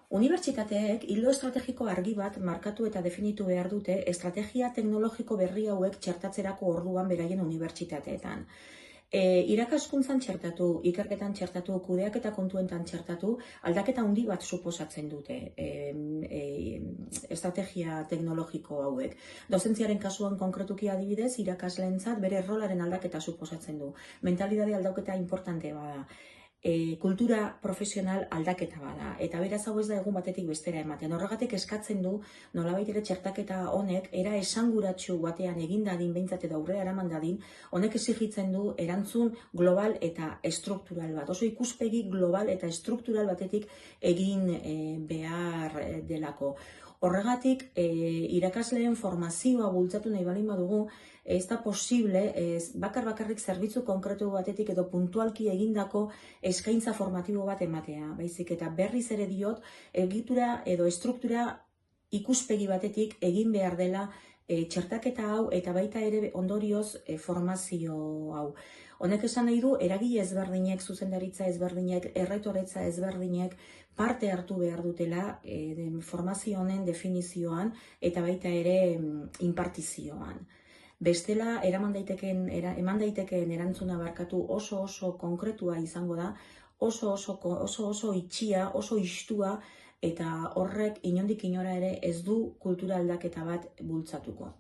Unibertsitateek ildo estrategiko argi bat markatu eta definitu behar dute estrategia teknologiko berri hauek txertatzerako orduan beraien unibertsitateetan. Irakaskuntzan txertatu, ikerketan txertatu, kudeaketa kontuentan txertatu, aldaketa handi bat suposatzen dute estrategia teknologiko hauek. Dozentziaren kasuan konkretuki adibidez, irakasleentzat bere rolaren aldaketa suposatzen du. Mentalidade aldaketa importante bada. Kultura profesional aldaketa bada, eta beraz hau ez da egun batetik bestera ematen. Horregatik eskatzen du, nolabait ere txertaketa honek, era esanguratsu batean egin dadin, behintzat edo aurrera eraman dadin, honek exigitzen du erantzun global eta estruktural bat. Oso ikuspegi global eta estruktural batetik egin behar delako. Horregatik, irakasleen formazioa bultzatu nahi balin badugu, ez da posible bakarrik zerbitzu konkretu batetik edo puntualki egindako eskaintza formatibo bat ematea. Baizik eta berriz ere diot, egitura edo estruktura ikuspegi batetik egin behar dela txertaketa hau eta baita ere ondorioz formazio hau. Honek esan nahi du, eragile ezberdinek, zuzendaritza ezberdinek, erretoretza ezberdinek parte hartu behar dutela formazio honen definizioan eta baita ere inpartizioan. Bestela, eman daitekeen erantzuna barkatu oso konkretua izango da, oso itxia, oso istua, eta horrek inondik inora ere ez du kultura aldaketa bat bultzatuko.